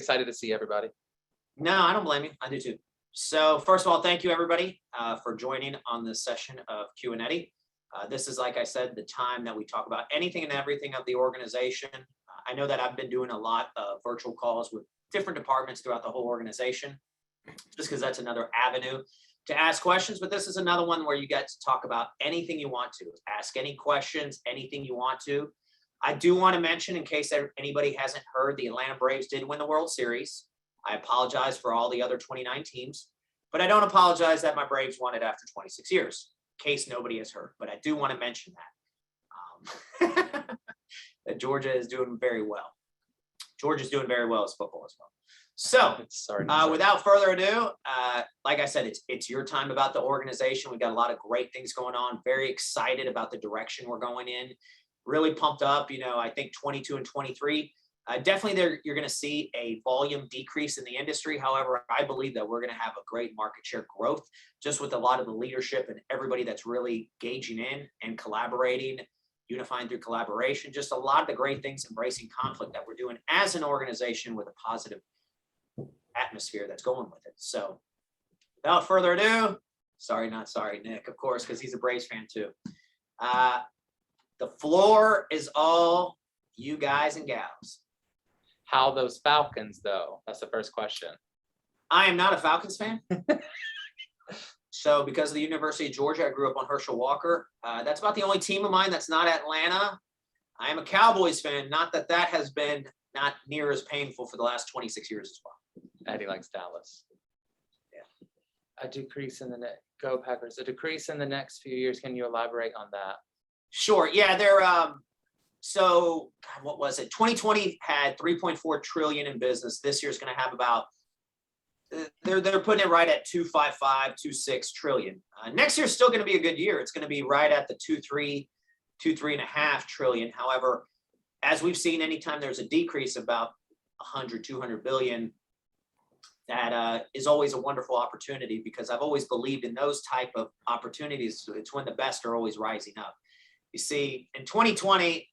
excited to see everybody. No, I don't blame you. I do too. So first of all, thank you everybody for joining on this session of Q&Eddy. This is, like I said, the time that we talk about anything and everything of the organization. I know that I've been doing a lot of virtual calls with different departments throughout the whole organization, just because that's another avenue to ask questions. But this is another one where you get to talk about anything you want to, ask any questions, anything you want to. I do want to mention, in case anybody hasn't heard, the Atlanta Braves did win the World Series. I apologize for all the other 29 teams, but I don't apologize that my Braves won it after 26 years, in case nobody has heard. But I do want to mention that, that Georgia is doing very well. Georgia's doing very well as football as well. So without further ado, like I said, it's your time about the organization. We've got a lot of great things going on. Very excited about the direction we're going in. Really pumped up. I think 22 and 23. Definitely you're going to see a volume decrease in the industry. However, I believe that we're going to have a great market share growth just with a lot of the leadership and everybody that's really gauging in and collaborating, unifying through collaboration, just a lot of the great things, embracing conflict that we're doing as an organization with a positive atmosphere that's going with it. So without further ado, not sorry, Nick, of course, because he's a Braves fan too. The floor is all you guys and gals. How those Falcons, though? That's the first question. I am not a Falcons fan. So because of the University of Georgia, I grew up on Herschel Walker. That's about the only team of mine that's not Atlanta. I am a Cowboys fan. Not that has been not near as painful for the last 26 years as well. Eddie likes Dallas. Yeah. A decrease in go Packers. A decrease in the next few years. Can you elaborate on that? Sure. Yeah, they're so what was it? 2020 had 3.4 trillion in business. This year's going to have about they're putting it right at 2.55, 2.6 trillion. Next year's still going to be a good year. It's going to be right at the 2.3.5 trillion. However, as we've seen, anytime there's a decrease of about 100, 200 billion, that is always a wonderful opportunity, because I've always believed in those type of opportunities. It's when the best are always rising up. You see, in 2020,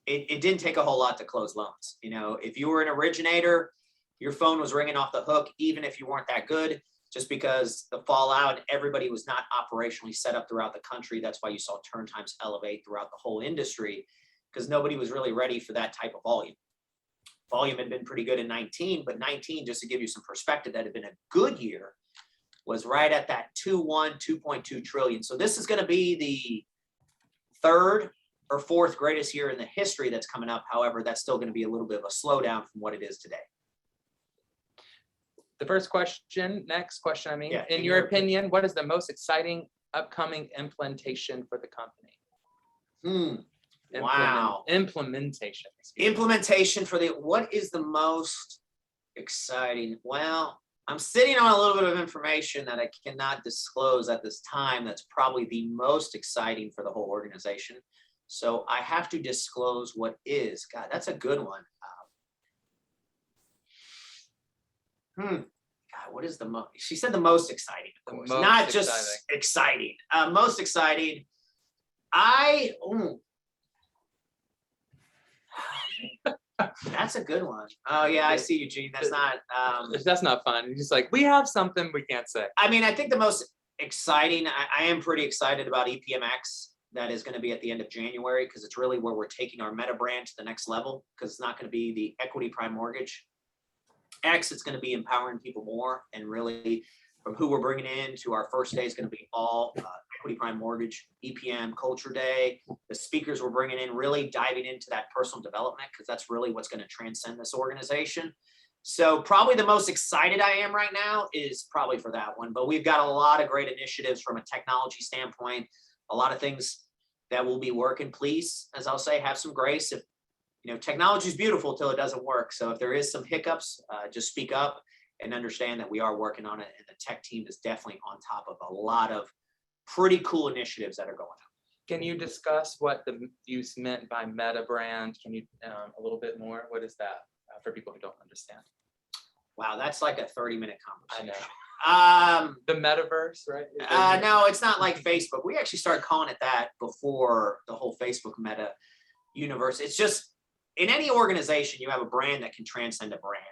it didn't take a whole lot to close loans. If you were an originator, your phone was ringing off the hook, even if you weren't that good, just because the fallout, everybody was not operationally set up throughout the country. That's why you saw turn times elevate throughout the whole industry, because nobody was really ready for that type of volume. Volume had been pretty good in 19, but 19, just to give you some perspective, that had been a good year, was right at that 2.2 trillion. So this is going to be the third or fourth greatest year in the history that's coming up. However, that's still going to be a little bit of a slowdown from what it is today. The next question, yeah, in your opinion, what is the most exciting upcoming implementation for the company? Wow. Implementation. Implementation what is the most exciting? Well, I'm sitting on a little bit of information that I cannot disclose at this time. That's probably the most exciting for the whole organization. So I have to disclose what is. God, that's a good one. God, what is the most? She said the most exciting, of course, not just exciting. Most exciting. That's a good one. Oh yeah, I see you, Gene. That's not fun. It's just like, we have something we can't say. I mean, I think the most exciting, I am pretty excited about EPMX. That is going to be at the end of January, because it's really where we're taking our meta brand to the next level, because it's not going to be the equity prime mortgage X. It's going to be empowering people more, and really from who we're bringing in to our first day is going to be all equity prime mortgage, EPM culture day. The speakers we're bringing in really diving into that personal development, because that's really what's going to transcend this organization. So probably the most excited I am right now is probably for that one. But we've got a lot of great initiatives from a technology standpoint, a lot of things that will be working. Please, as I'll say, have some grace. If technology is beautiful till it doesn't work. So if there is some hiccups, just speak up and understand that we are working on it. And the tech team is definitely on top of a lot of pretty cool initiatives that are going on. Can you discuss what the use meant by meta brand? Can you a little bit more? What is that for people who don't understand? Wow, that's like a 30-minute conversation. I know. The metaverse, right? No, it's not like Facebook. We actually started calling it that before the whole Facebook meta universe. It's just, in any organization, you have a brand that can transcend a brand.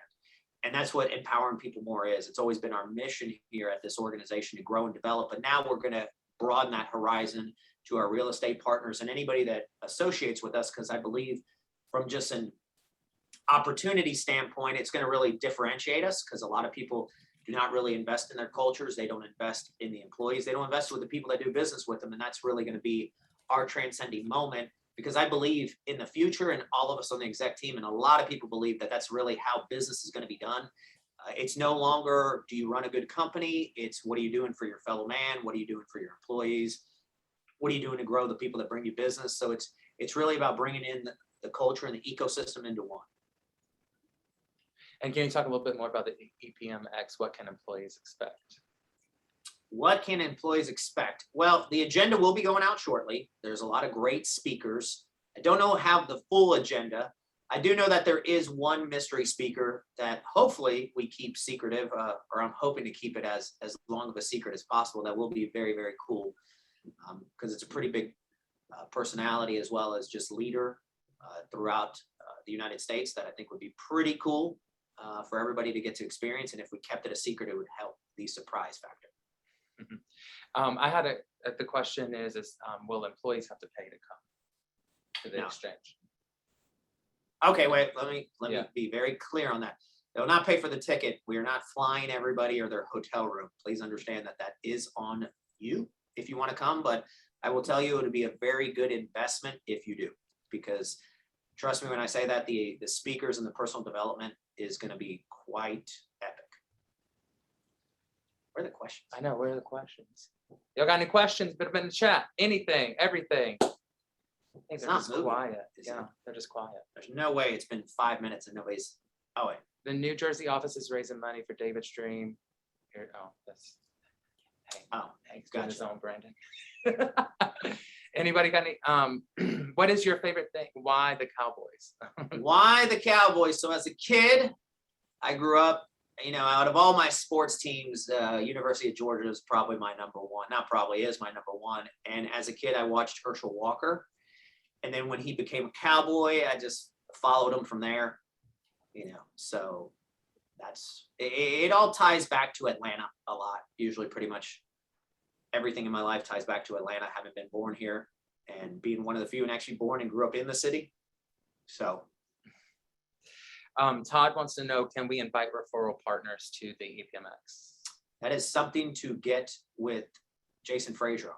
And that's what empowering people more is. It's always been our mission here at this organization to grow and develop. But now we're going to broaden that horizon to our real estate partners and anybody that associates with us, because I believe from just an opportunity standpoint, it's going to really differentiate us, because a lot of people do not really invest in their cultures. They don't invest in the employees. They don't invest with the people that do business with them. And that's really going to be our transcending moment, because I believe in the future, and all of us on the exec team, and a lot of people believe that that's really how business is going to be done. It's no longer, do you run a good company? It's, what are you doing for your fellow man? What are you doing for your employees? What are you doing to grow the people that bring you business? So it's really about bringing in the culture and the ecosystem into one. And can you talk a little bit more about the EPMX? What can employees expect? What can employees expect? Well, the agenda will be going out shortly. There's a lot of great speakers. I don't know how the full agenda. I do know that there is one mystery speaker that hopefully we keep secretive, or I'm hoping to keep it as long of a secret as possible. That will be very, very cool, because it's a pretty big personality, as well as just leader throughout the United States, that I think would be pretty cool for everybody to get to experience. And if we kept it a secret, it would help the surprise factor. I had the question is will employees have to pay to come to the No. exchange? Okay, wait, let me Yeah. be very clear on that. They'll not pay for the ticket. We are not flying everybody or their hotel room. Please understand that that is on you if you want to come, but I will tell you it'll be a very good investment if you do, because trust me when I say that the speakers and the personal development is going to be quite epic. Where are the questions? I know, where are the questions? Y'all got any questions? Put them in the chat. Anything, everything. I think It's they're not just moving, quiet. is Yeah, it? they're just quiet. There's no way it's been 5 minutes and nobody's, oh wait. The New Jersey office is raising money for David's dream. Here, that's, hey, Oh, he's doing his gotcha. own branding. Anybody got any, what is your favorite thing? Why the Cowboys? Why the Cowboys? So as a kid, I grew up, out of all my sports teams, University of Georgia is probably my number one. Not probably, is my number one. And as a kid, I watched Herschel Walker. And then when he became a Cowboy, I just followed him from there. So that's it. All ties back to Atlanta a lot. Usually pretty much everything in my life ties back to Atlanta, having been born here and being one of the few and actually born and grew up in the city. So Todd wants to know, can we invite referral partners to the EPMX? that is something to get with Jason Frazier on.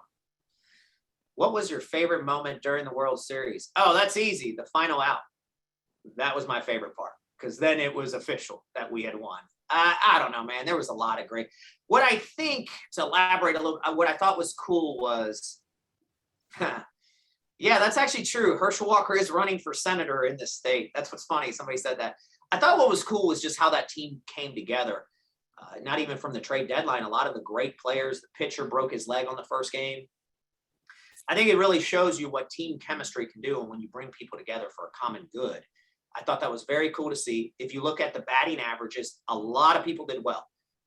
What was your favorite moment during the World Series? Oh, that's easy. The final out. That was my favorite part, because then it was official that we had won. I don't know, man. There was a lot of great. What I think, to elaborate a little, what I thought was cool was, yeah, that's actually true. Herschel Walker is running for senator in this state. That's what's funny. Somebody said that. I thought what was cool was just how that team came together. Not even from the trade deadline. A lot of the great players, the pitcher broke his leg on the first game. I think it really shows you what team chemistry can do, and when you bring people together for a common good. I thought that was very cool to see. If you look at the batting averages, a lot of people did well.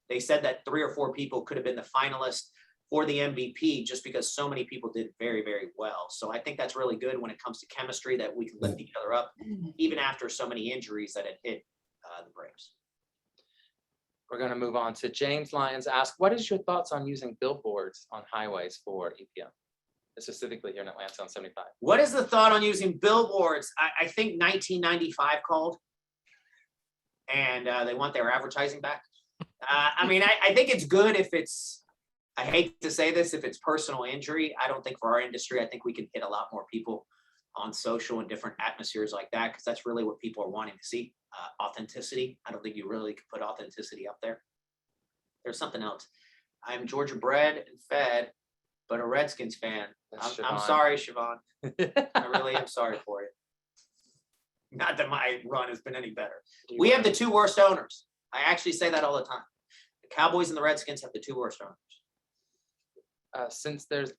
They said that 3 or 4 people could have been the finalists for the MVP just because so many people did very, very well. So I think that's really good when it comes to chemistry, that we can lift each other up, even after so many injuries that had hit the Braves. We're going to move on to James Lyons. Ask, what is your thoughts on using billboards on highways for EPM? Specifically here in Atlanta on 75. What is the thought on using billboards? I think 1995 called, and they want their advertising back. I think it's good if it's, I hate to say this, if it's personal injury. I don't think for our industry, I think we can hit a lot more people on social and different atmospheres like that, because that's really what people are wanting to see, authenticity. I don't think you really could put authenticity up there. There's something else. I'm Georgia bred and fed, but a Redskins fan. I'm sorry, Siobhan. I really am sorry for you. Not that my run has been any better. We have the 2 worst owners. I actually say that all the time. The Cowboys and the Redskins have the 2 worst owners. Since there's, do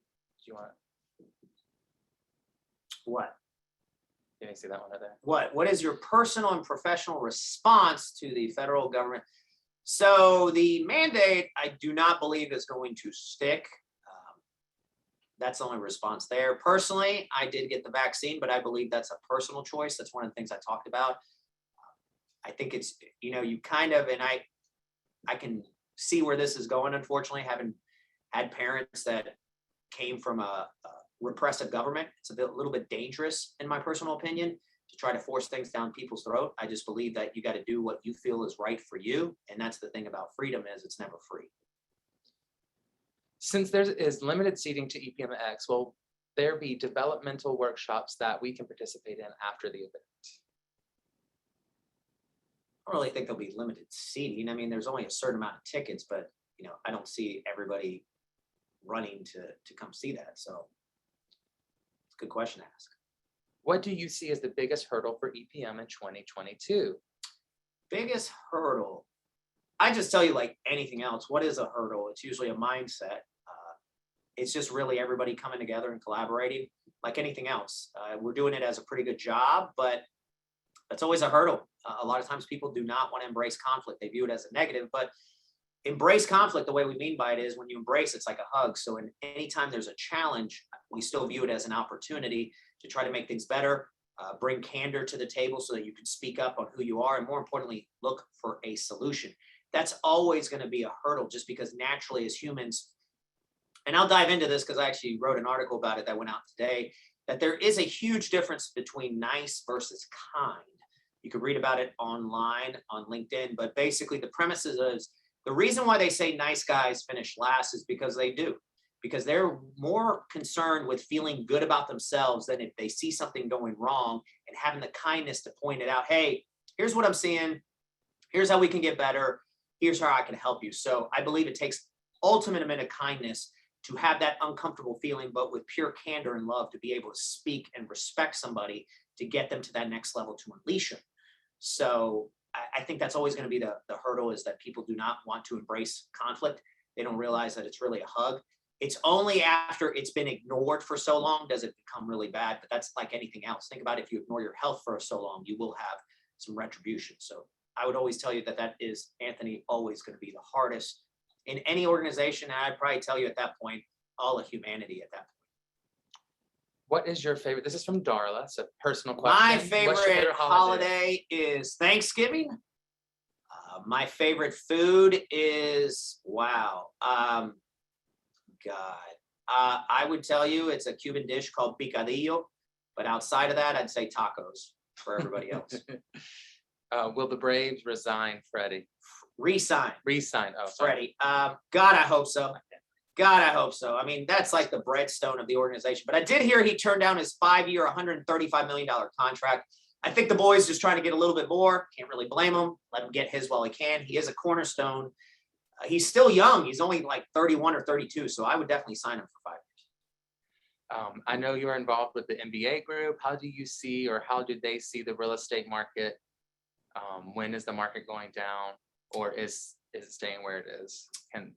you want? What? You didn't see that one right there. What is your personal and professional response to the federal government? So the mandate, I do not believe is going to stick. That's the only response there. Personally, I did get the vaccine, but I believe that's a personal choice. That's one of the things I talked about. I think it's, you kind of, and I can see where this is going, unfortunately, having had parents that came from a repressive government. It's a little bit dangerous, in my personal opinion, to try to force things down people's throat. I just believe that you got to do what you feel is right for you. And that's the thing about freedom, is it's never free. Since there is limited seating to EPMX, will there be developmental workshops that we can participate in after the event? I don't really think there'll be limited seating. I mean, there's only a certain amount of tickets, but I don't see everybody running to come see that. So it's a good question to ask. What do you see as the biggest hurdle for EPM in 2022? Biggest hurdle. I just tell you, like anything else, what is a hurdle? It's usually a mindset. It's just really everybody coming together and collaborating, like anything else. We're doing it as a pretty good job, but that's always a hurdle. A lot of times people do not want to embrace conflict. They view it as a negative, but embrace conflict, the way we mean by it is when you embrace, it's like a hug. So anytime there's a challenge, we still view it as an opportunity to try to make things better, bring candor to the table so that you can speak up on who you are, and more importantly, look for a solution. That's always going to be a hurdle, just because naturally as humans, and I'll dive into this because I actually wrote an article about it that went out today, that there is a huge difference between nice versus kind. You can read about it online on LinkedIn, but basically the premise is the reason why they say nice guys finish last is because they do. Because they're more concerned with feeling good about themselves than if they see something going wrong and having the kindness to point it out. Hey, here's what I'm seeing. Here's how we can get better. Here's how I can help you. So I believe it takes ultimate amount of kindness to have that uncomfortable feeling, but with pure candor and love to be able to speak and respect somebody to get them to that next level to unleash them. So I think that's always going to be the hurdle, is that people do not want to embrace conflict. They don't realize that it's really a hug. It's only after it's been ignored for so long does it become really bad. But that's like anything else. Think about if you ignore your health for so long, you will have some retribution. So I would always tell you that is, Anthony, always going to be the hardest in any organization. And I'd probably tell you at that point, all of humanity at that point. What is your favorite? This is from Darla. It's a personal question. My What's your favorite holiday is Thanksgiving. My favorite food is, I would tell you it's a Cuban dish called picadillo, but outside of that, I'd say tacos for everybody else. Will the Braves resign, Freddie? Resign. Oh, sorry. Freddie. God, I hope so. God, I hope so. I mean, that's like the breadstone of the organization. But I did hear he turned down his 5-year, $135 million contract. I think the boys just trying to get a little bit more. Can't really blame him. Let him get his while he can. He is a cornerstone. He's still young. He's only like 31 or 32. So I would definitely sign him for 5 years. I know you're involved with the MBA group. How do you see, or how do they see the real estate market? When is the market going down, or is it staying where it is?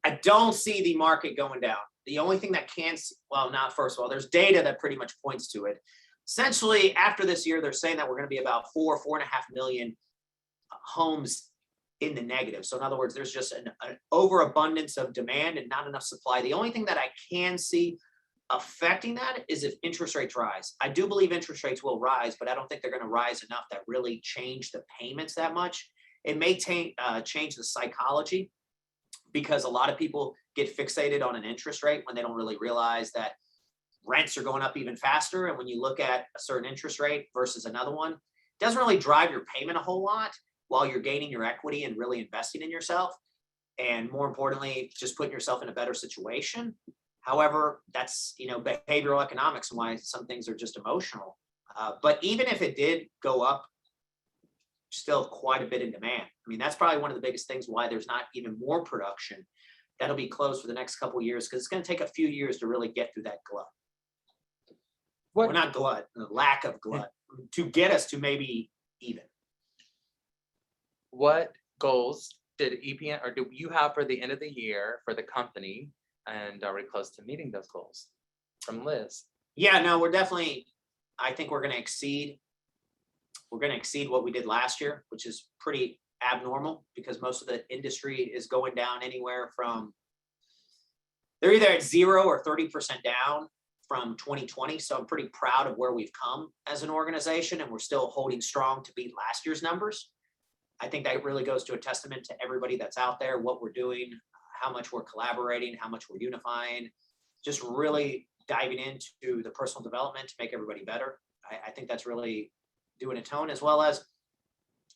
I don't see the market going down. The only thing that first of all, there's data that pretty much points to it. Essentially, after this year, they're saying that we're going to be about 4.5 million homes in the negative. So in other words, there's just an overabundance of demand and not enough supply. The only thing that I can see affecting that is if interest rates rise. I do believe interest rates will rise, but I don't think they're going to rise enough that really change the payments that much. It may change the psychology, because a lot of people get fixated on an interest rate when they don't really realize that rents are going up even faster. And when you look at a certain interest rate versus another one, it doesn't really drive your payment a whole lot while you're gaining your equity and really investing in yourself. And more importantly, just putting yourself in a better situation. However, that's, behavioral economics and why some things are just emotional. But even if it did go up, still quite a bit in demand. I mean, that's probably one of the biggest things why there's not even more production that'll be closed for the next couple of years, because it's going to take a few years to really get through that glut. Well, not glut, the lack of glut, to get us to maybe even. What goals did EPM, or do you have for the end of the year for the company? And are we close to meeting those goals? From Liz. Yeah, no, I think we're going to exceed. We're going to exceed what we did last year, which is pretty abnormal, because most of the industry is going down anywhere from, they're either at 0 or 30% down from 2020. So I'm pretty proud of where we've come as an organization, and we're still holding strong to beat last year's numbers. I think that really goes to a testament to everybody that's out there, what we're doing, how much we're collaborating, how much we're unifying, just really diving into the personal development to make everybody better. I think that's really doing a tone, as well as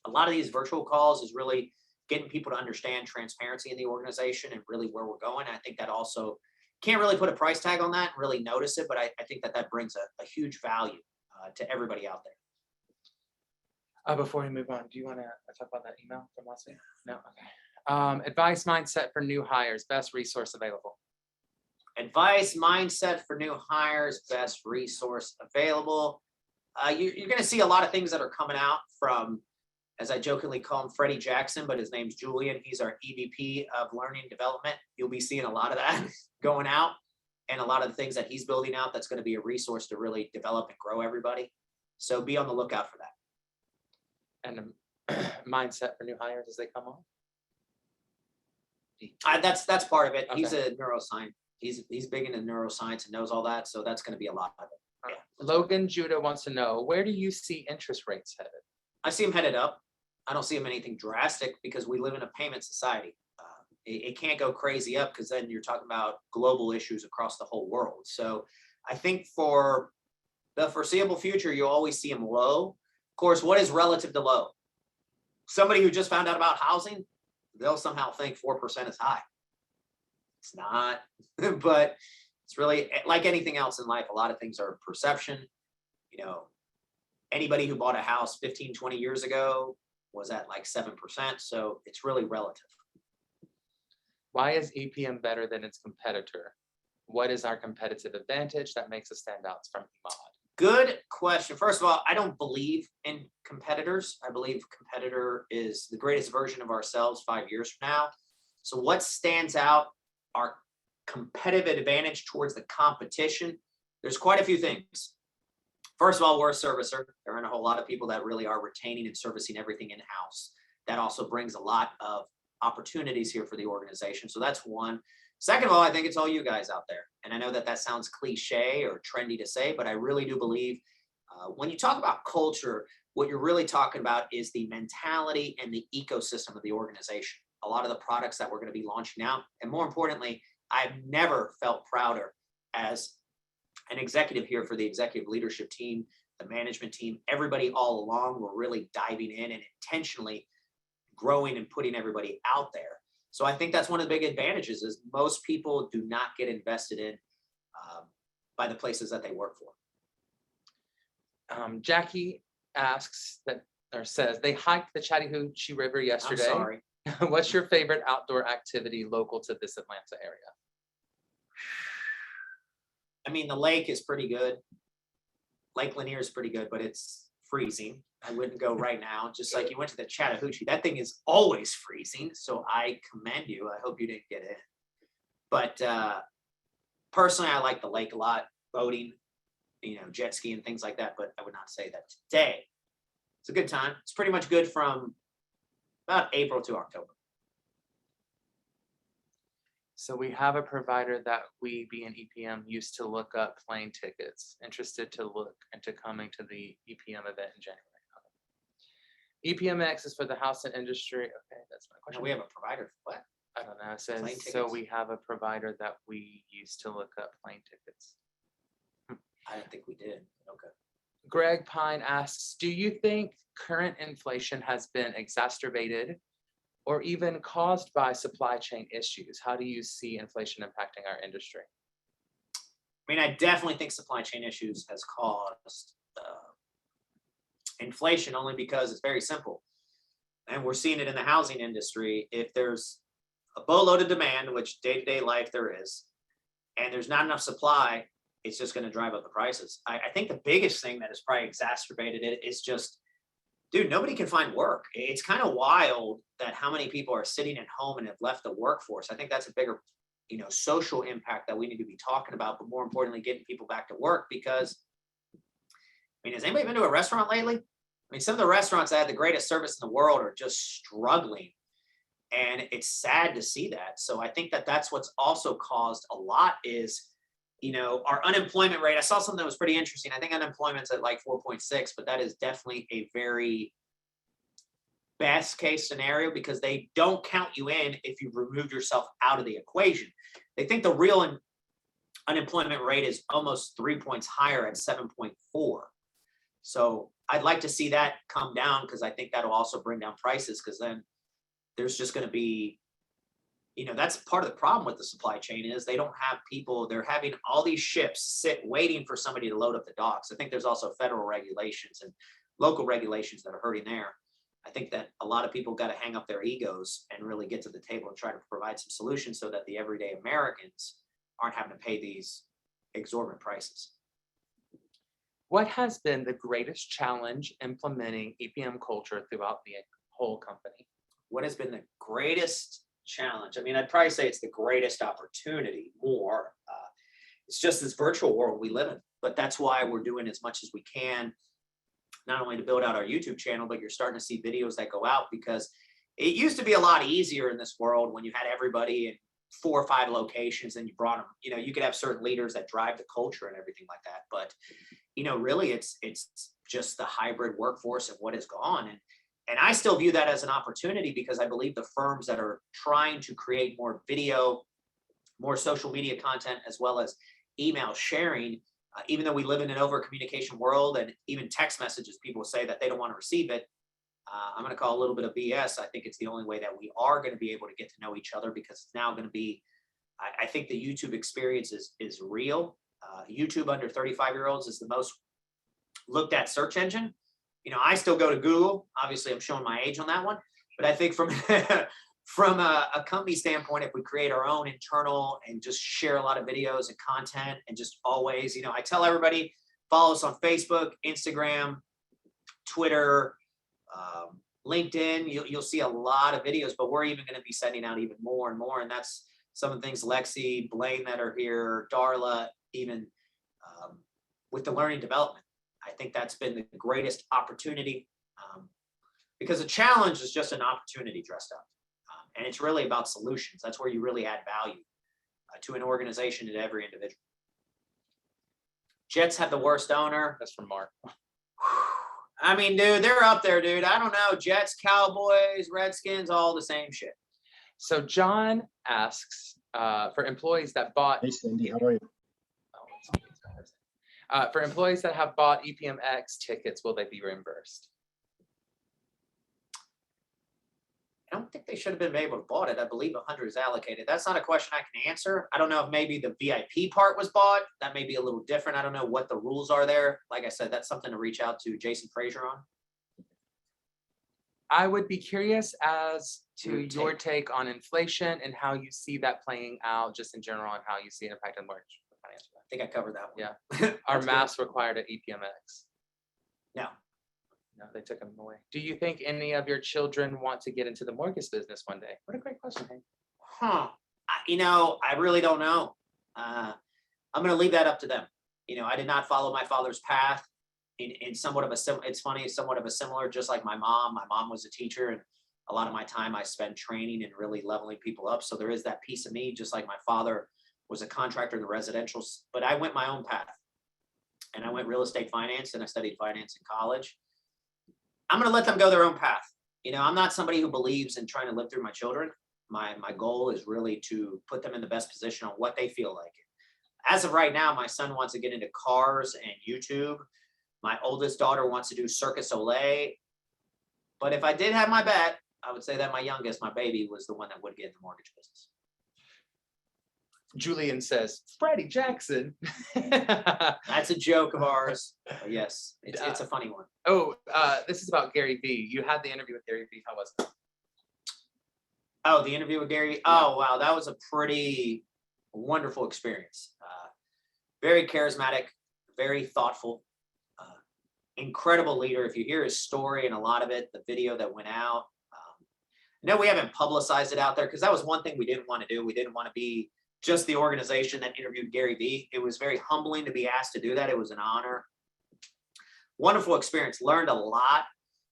a lot of these virtual calls is really getting people to understand transparency in the organization and really where we're going. I think that also can't really put a price tag on that and really notice it, but I think that that brings a huge value to everybody out there. Before we move on, do you want to talk about that email from last week? No, okay. Advice mindset for new hires, best resource available. Advice mindset for new hires, best resource available. You're going to see a lot of things that are coming out from, as I jokingly call him, Freddie Jackson, but his name's Julian. He's our EVP of Learning Development. You'll be seeing a lot of that going out, and a lot of the things that he's building out that's going to be a resource to really develop and grow everybody. So be on the lookout for that. And mindset for new hires as they come on. That's part of it. Okay. He's a neuroscience. He's big into neuroscience and knows all that. So that's going to be a lot of it. Yeah. Logan Judah wants to know, where do you see interest rates headed? I see them headed up. I don't see them anything drastic because we live in a payment society. It can't go crazy up because then you're talking about global issues across the whole world. So I think for the foreseeable future, you'll always see them low. Of course, what is relative to low? Somebody who just found out about housing, they'll somehow think 4% is high. It's not, but it's really like anything else in life. A lot of things are perception. You know, anybody who bought a house 15, 20 years ago was at like 7%. So it's really relative. Why is EPM better than its competitor? What is our competitive advantage that makes us stand out from Imad? Good question. First of all, I don't believe in competitors. I believe competitor is the greatest version of ourselves 5 years from now. So what stands out, our competitive advantage towards the competition? There's quite a few things. First of all, we're a servicer. There aren't a whole lot of people that really are retaining and servicing everything in-house. That also brings a lot of opportunities here for the organization. So that's one. Second of all, I think it's all you guys out there. And I know that that sounds cliche or trendy to say, but I really do believe when you talk about culture, what you're really talking about is the mentality and the ecosystem of the organization. A lot of the products that we're going to be launching out. And more importantly, I've never felt prouder as an executive here for the executive leadership team, the management team, everybody all along. We're really diving in and intentionally growing and putting everybody out there. So I think that's one of the big advantages is most people do not get invested in by the places that they work for. Jackie asks that, or says, they hiked the Chattahoochee River yesterday. I'm sorry. What's your favorite outdoor activity local to this Atlanta area? I mean, the lake is pretty good. Lake Lanier is pretty good, but it's freezing. I wouldn't go right now. Just like you went to the Chattahoochee, that thing is always freezing. So I commend you. I hope you didn't get in. But personally, I like the lake a lot. Boating, you know, jet ski and things like that. But I would not say that today. It's a good time. It's pretty much good from about April to October. So we have a provider that we, being EPM, used to look up plane tickets, interested to look into coming to the EPM event in January. EPMX is for the house and industry. Okay, that's my question. And we have a provider for what? I don't know. It says, Plane so tickets? we have a provider that we used to look up plane tickets. I didn't think we did. Okay. Greg Pine asks, do you think current inflation has been exacerbated or even caused by supply chain issues? How do you see inflation impacting our industry? I mean, I definitely think supply chain issues has caused inflation only because it's very simple. And we're seeing it in the housing industry. If there's a boatload of demand, which day-to-day life there is, and there's not enough supply, it's just going to drive up the prices. I think the biggest thing that has probably exacerbated it is just, dude, nobody can find work. It's kind of wild that how many people are sitting at home and have left the workforce. I think that's a bigger, you know, social impact that we need to be talking about, but more importantly, getting people back to work because, I mean, has anybody been to a restaurant lately? I mean, some of the restaurants that had the greatest service in the world are just struggling. And it's sad to see that. So I think that that's what's also caused a lot is, you know, our unemployment rate. I saw something that was pretty interesting. I think unemployment's at like 4.6, but that is definitely a very best case scenario because they don't count you in if you remove yourself out of the equation. They think the real unemployment rate is almost 3 points higher at 7.4. So I'd like to see that come down because I think that'll also bring down prices because then there's just going to be, that's part of the problem with the supply chain is they don't have people, they're having all these ships sit waiting for somebody to load up the docks. I think there's also federal regulations and local regulations that are hurting there. I think that a lot of people got to hang up their egos and really get to the table and try to provide some solutions so that the everyday Americans aren't having to pay these exorbitant prices. What has been the greatest challenge implementing EPM culture throughout the whole company? What has been the greatest challenge? I mean, I'd probably say it's the greatest opportunity more. It's just this virtual world we live in, but that's why we're doing as much as we can, not only to build out our YouTube channel, but you're starting to see videos that go out because it used to be a lot easier in this world when you had everybody in 4 or 5 locations and you brought them, you could have certain leaders that drive the culture and everything like that. But, really it's just the hybrid workforce and what has gone. And I still view that as an opportunity because I believe the firms that are trying to create more video, more social media content, as well as email sharing, even though we live in an over communication world and even text messages, people say that they don't want to receive it. I'm going to call a little bit of BS. I think it's the only way that we are going to be able to get to know each other because it's now going to be, I think the YouTube experience is real. YouTube under 35-year-olds is the most looked at search engine. I still go to Google. Obviously, I'm showing my age on that one. But I think from a company standpoint, if we create our own internal and just share a lot of videos and content and just always, I tell everybody, follow us on Facebook, Instagram, Twitter, LinkedIn. You'll see a lot of videos, but we're even going to be sending out even more and more. And that's some of the things Lexi, Blaine that are here, Darla, even with the learning development. I think that's been the greatest opportunity because a challenge is just an opportunity dressed up. And it's really about solutions. That's where you really add value to an organization and every individual. Jets have the worst owner. That's from Mark. I mean, dude, they're up there, dude. I don't know. Jets, Cowboys, Redskins, all the same shit. So John asks for employees that bought. Hey, Cindy, how are you? For employees that have bought EPMX tickets, will they be reimbursed? I don't think they should have been able to bought it. I believe 100 is allocated. That's not a question I can answer. I don't know if maybe the VIP part was bought. That may be a little different. I don't know what the rules are there. Like I said, that's something to reach out to Jason Frazier on. I would be curious as to your take on inflation and how you see that playing out just in general and how you see it impacting mortgage. I think I covered that one. Yeah. Are masks required at EPMX? No. No, they took them away. Do you think any of your children want to get into the mortgage business one day? What a great question, Hank. I really don't know. I'm going to leave that up to them. I did not follow my father's path in somewhat of a somewhat of a similar, just like my mom. My mom was a teacher, and a lot of my time I spent training and really leveling people up. So there is that piece of me, just like my father was a contractor in the residential, but I went my own path. And I went real estate finance and I studied finance in college. I'm going to let them go their own path. I'm not somebody who believes in trying to live through my children. My goal is really to put them in the best position on what they feel like. As of right now, my son wants to get into cars and YouTube. My oldest daughter wants to do Circus Olay. But if I did have my bet, I would say that my youngest, my baby, was the one that would get in the mortgage business. Julian says, Freddie Jackson. That's a joke of ours. But yes, it's a funny one. Oh, this is about Gary Vee. You had the interview with Gary Vee. How was it? Oh, the interview with Gary. Oh, wow. That was a pretty wonderful experience. Very charismatic, very thoughtful, incredible leader. If you hear his story and a lot of it, the video that went out, no, we haven't publicized it out there because that was one thing we didn't want to do. We didn't want to be just the organization that interviewed Gary Vee. It was very humbling to be asked to do that. It was an honor. Wonderful experience. Learned a lot.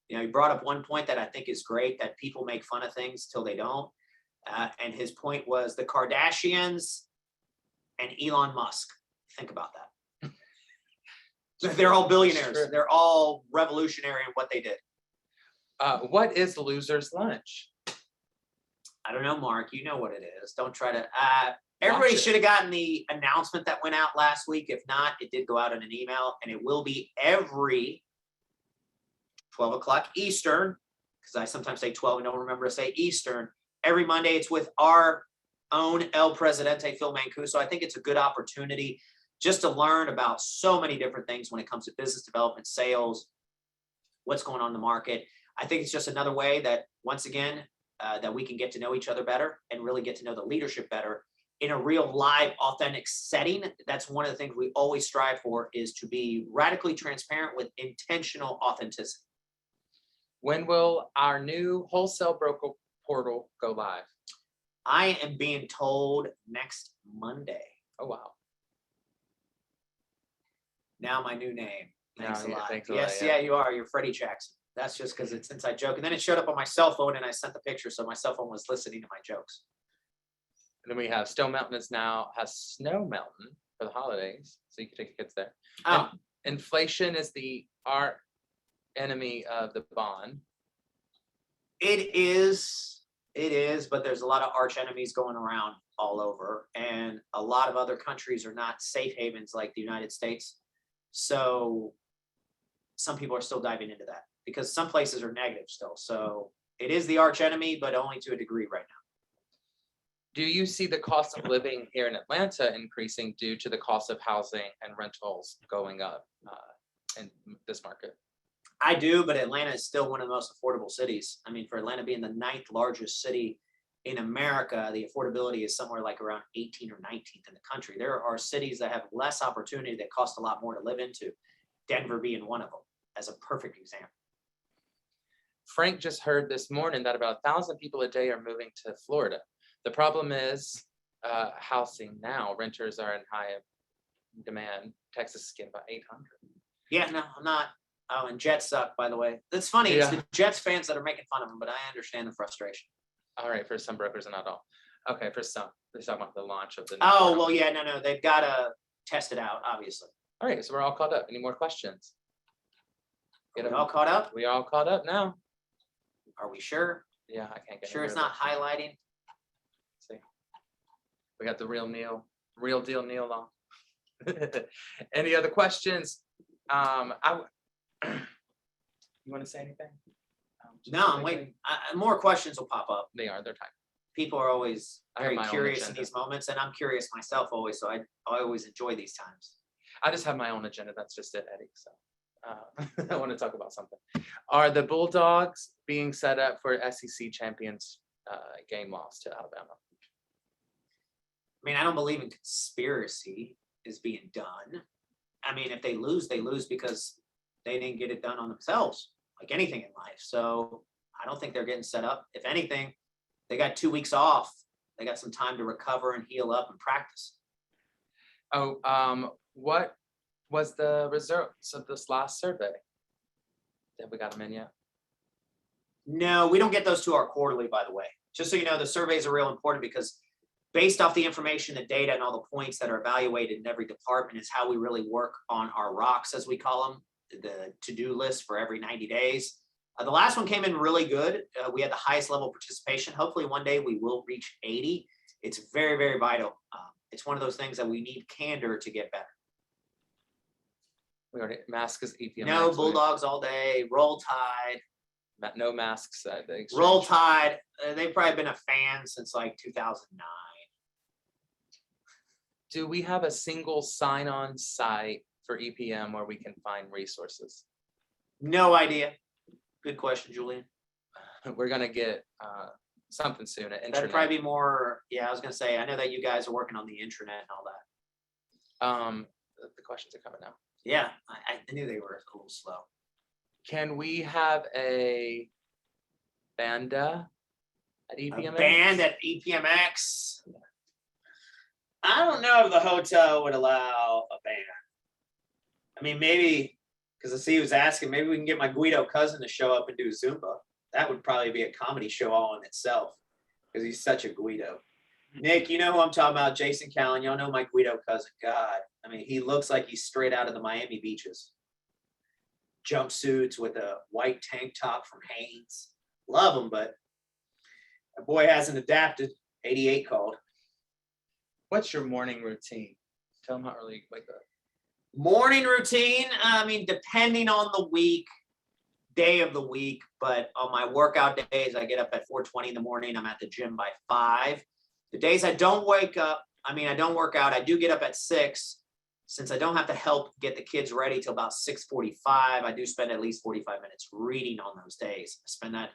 He brought up one point that I think is great, that people make fun of things till they don't. And his point was the Kardashians and Elon Musk. Think about that. They're all billionaires. Sure. They're all revolutionary in what they did. What is loser's lunch? I don't know, Mark. You know what it is. Don't try to. Everybody Watch it. should have gotten the announcement that went out last week. If not, it did go out in an email, and it will be every 12 o'clock Eastern, because I sometimes say 12 and don't remember to say Eastern. Every Monday, it's with our own El Presidente, Phil Mancuso. I think it's a good opportunity just to learn about so many different things when it comes to business development, sales, what's going on in the market. I think it's just another way that, once again, that we can get to know each other better and really get to know the leadership better in a real live, authentic setting. That's one of the things we always strive for, is to be radically transparent with intentional authenticity. When will our new wholesale broker portal go live? I am being told next Monday. Oh, wow. Now my new name. Thanks Now, a yeah, lot. thanks a Yes, lot, yeah. yeah, you are. You're Freddie Jackson. That's just because it's inside joke. And then it showed up on my cell phone and I sent the picture. So my cell phone was listening to my jokes. And then we have Stone Mountain has Snow Mountain for the holidays, so you can take your kids there. Oh, And inflation is our enemy of the bond. it is, but there's a lot of arch enemies going around all over. And a lot of other countries are not safe havens like the United States. So some people are still diving into that because some places are negative still. So it is the arch enemy, but only to a degree right now. Do you see the cost of living here in Atlanta increasing due to the cost of housing and rentals going up in this market? I do, but Atlanta is still one of the most affordable cities. I mean, for Atlanta being the 9th largest city in America, the affordability is somewhere like around 18th or 19th in the country. There are cities that have less opportunity that cost a lot more to live into, Denver being one of them, as a perfect example. Frank just heard this morning that about 1,000 people a day are moving to Florida. The problem is housing now. Renters are in high demand. Texas is getting about 800. Yeah, no, I'm not. Oh, and Jets suck, by the way. That's funny. It's Yeah. the Jets fans that are making fun of them, but I understand the frustration. All right, for some brokers and not all. Okay, for some. They're talking about the launch of the new Oh, portal. well, yeah, no, they've got to test it out, obviously. All right, so we're all caught up. Any more questions? Are we all caught up? We all caught up now. Are we sure? Yeah, I can't get Sure it's rid of not highlighting? it. See, we got the real deal Neil on. Any other questions? You want to say anything? No, I'm waiting. More questions will pop up. They're typing. People are always I have very my own curious in agenda. these moments, and I'm curious myself always, so I always enjoy these times. I just have my own agenda. That's just it, Eddie. So I want to talk about something. Are the Bulldogs being set up for SEC champions game loss to Alabama? I mean, I don't believe in conspiracy is being done. I mean, if they lose because they didn't get it done on themselves, like anything in life. So I don't think they're getting set up. If anything, they got 2 weeks off. They got some time to recover and heal up and practice. Oh, what was the results of this last survey? Have we got them in yet? No, we don't get those to our quarterly, by the way. Just so you know, the surveys are real important because based off the information, the data, and all the points that are evaluated in every department is how we really work on our rocks, as we call them, the to-do list for every 90 days. The last one came in really good. We had the highest level of participation. Hopefully one day we will reach 80. It's very, very vital. It's one of those things that we need candor to get better. We already masks is EPM. No Bulldogs all day. Roll Tide. No masks at the exchange. Roll Tide. They've probably been a fan since like 2009. Do we have a single sign-on site for EPM where we can find resources? No idea. Good question, Julian. We're gonna get something soon. That'd probably be more. Yeah, I was gonna say. I know that you guys are working on the intranet and all that. The questions are coming now. Yeah, I knew they were a little slow. Can we have a banda at A EPMX? band at EPMX. I don't know if the hotel would allow a band. I mean, maybe because I see he was asking, maybe we can get my Guido cousin to show up and do Zumba. That would probably be a comedy show all in itself because he's such a Guido. Nick, you know who I'm talking about, Jason Callen. Y'all know my Guido cousin. God, I mean, he looks like he's straight out of the Miami beaches. jumpsuits with a white tank top from Hanes. Love them, but my boy hasn't adapted. 88 called. What's your morning routine? Tell them how early you wake up. Morning routine, I mean, depending on the week, day of the week, but on my workout days, I get up at 4:20 in the morning. I'm at the gym by 5. The days I don't wake up, I don't work out. I do get up at 6. Since I don't have to help get the kids ready till about 6:45, I do spend at least 45 minutes reading on those days. I spend that